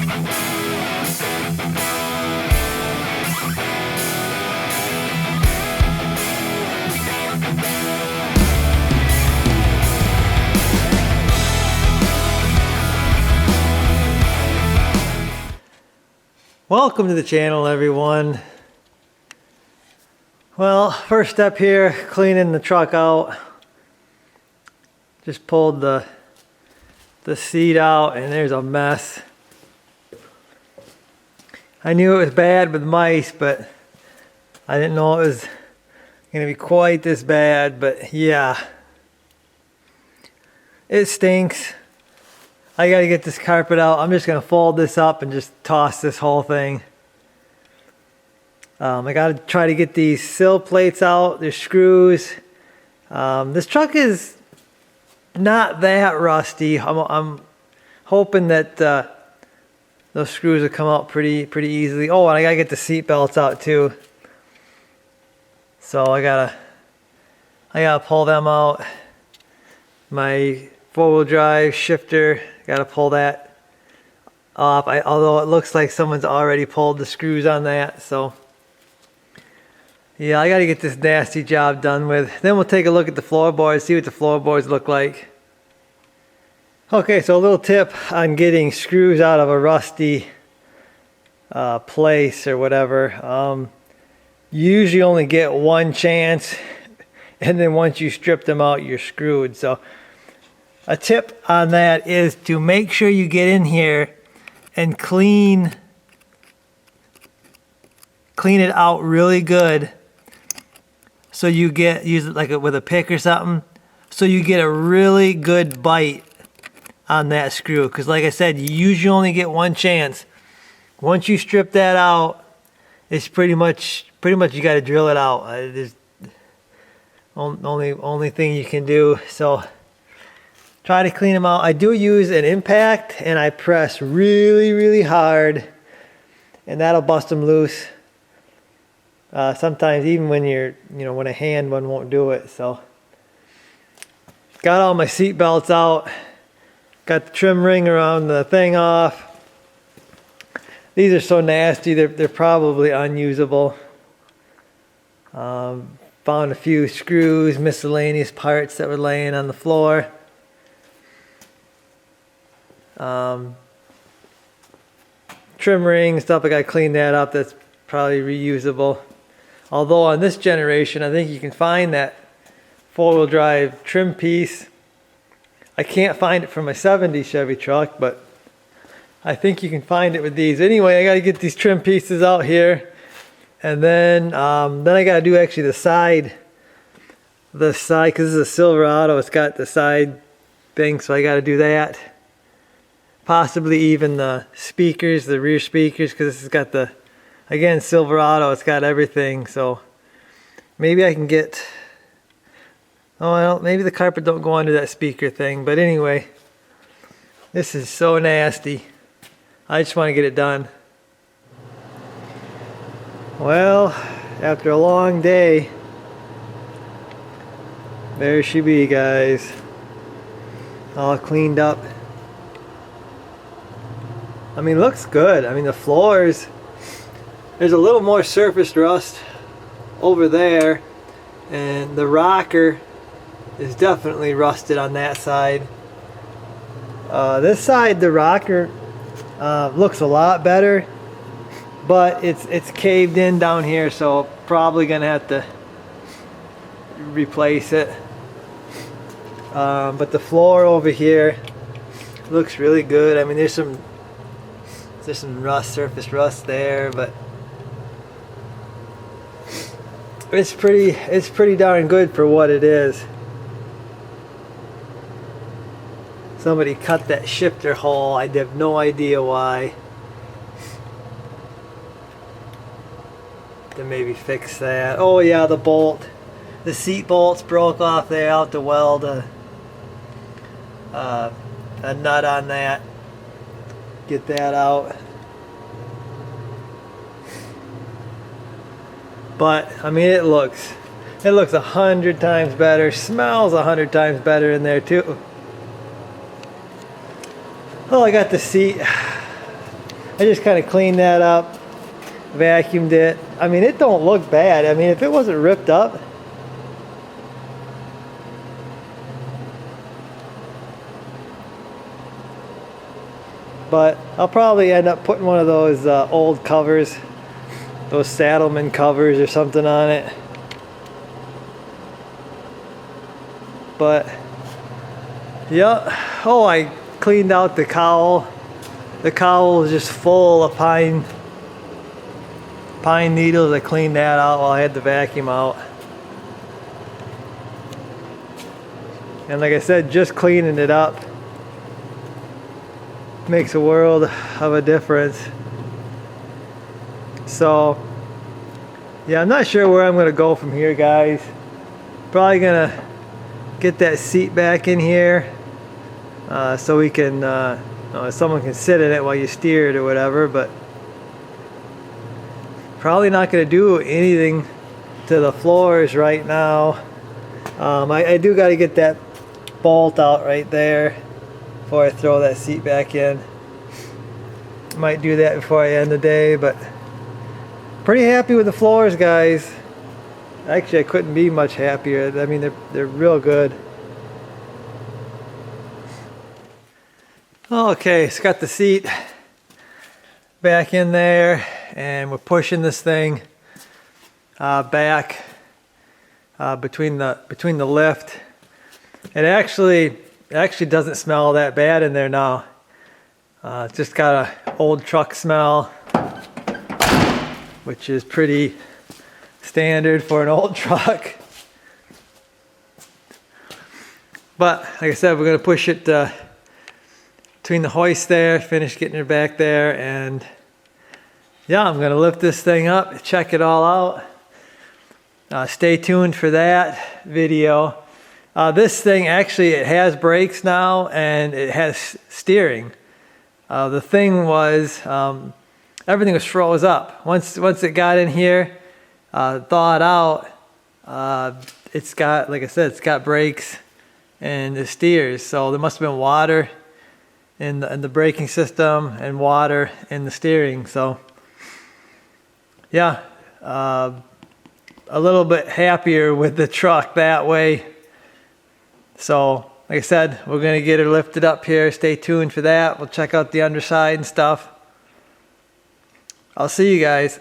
Welcome to the channel, everyone. Well, first step here, cleaning the truck out. Just pulled the seat out and there's a mess. I knew it was bad with mice, but I didn't know it was gonna be quite this bad, but yeah. It stinks. I gotta get this carpet out. I'm just gonna fold this up and just toss this whole thing. I gotta try to get these sill plates out. There's screws. This truck is not that rusty. I'm hoping that those screws will come out pretty easily. Oh, and I gotta get the seat belts out too. So I gotta pull them out. My four-wheel drive shifter, gotta pull that off. Although it looks like someone's already pulled the screws on that, so yeah, I gotta get this nasty job done with. Then we'll take a look at the floorboards, see what the floorboards look like. Okay, so a little tip on getting screws out of a rusty place or whatever. You usually only get one chance, and then once you strip them out, you're screwed. So a tip on that is to make sure you get in here and clean it out really good. So you use it like with a pick or something. So you get a really good bite on that screw. Because like I said, you usually only get one chance. Once you strip that out, it's pretty much you got to drill it out. There's only thing you can do. So try to clean them out. I do use an impact and I press really hard and that'll bust them loose. Sometimes even when when a hand one won't do it. So got all my seat belts out. Got the trim ring around the thing off. These are so nasty, they're probably unusable. Found a few screws, miscellaneous parts that were laying on the floor. Trim ring stuff, I gotta clean that up. That's probably reusable. Although on this generation, I think you can find that four-wheel drive trim piece. I can't find it for my 70 Chevy truck, but I think you can find it with these. Anyway, I gotta get these trim pieces out here. And then I gotta do actually the side, because this is a Silverado, it's got the side thing, so I gotta do that. Possibly even the speakers, the rear speakers, because this has got the, again, Silverado, it's got everything. So maybe I can get, well, maybe the carpet don't go under that speaker thing. But anyway, this is so nasty. I just want to get it done. Well, after a long day, there she be, guys. All cleaned up. I mean, looks good. I mean, the floors, there's a little more surface rust over there, and the rocker is definitely rusted on that side. This side, the rocker looks a lot better, but it's caved in down here, so probably gonna have to replace it. But the floor over here looks really good. I mean, there's some surface rust there, but it's pretty darn good for what it is. Somebody cut that shifter hole. I have no idea why. To maybe fix that. Oh yeah, the bolt, the seat bolts broke off there. I'll have to weld a nut on that. Get that out. But I mean, it looks 100 times better. Smells 100 times better in there too. Oh, I got the seat I just kind of cleaned that up, vacuumed it. I mean, it don't look bad. I mean, if it wasn't ripped up, but I'll probably end up putting one of those old covers, those Saddleman covers or something on it. But yeah, oh, I cleaned out the cowl. The cowl was just full of pine needles. I cleaned that out while I had the vacuum out. And like I said, just cleaning it up makes a world of a difference. So yeah, I'm not sure where I'm gonna go from here, guys. Probably gonna get that seat back in here so we can someone can sit in it while you steer it or whatever, but probably not gonna do anything to the floors right now. I do got to get that bolt out right there before I throw that seat back in. Might do that before I end the day, but pretty happy with the floors, guys. Actually, I couldn't be much happier. I mean, they're real good. Okay, so got the seat back in there, and we're pushing this thing back between the lift. It actually doesn't smell that bad in there now. It's just got an old truck smell, which is pretty standard for an old truck. But like I said, we're going to push it between the hoist there, finish getting it back there, and yeah, I'm going to lift this thing up, check it all out. Stay tuned for that video. This thing actually, it has brakes now and it has steering. The thing was, everything was froze up. Once it got in here, thawed out, it's got, like I said, it's got brakes and it steers. So there must have been water in the braking system and water in the steering. So yeah, a little bit happier with the truck that way. So like I said, we're going to get her lifted up here. Stay tuned for that. We'll check out the underside and stuff. I'll see you guys.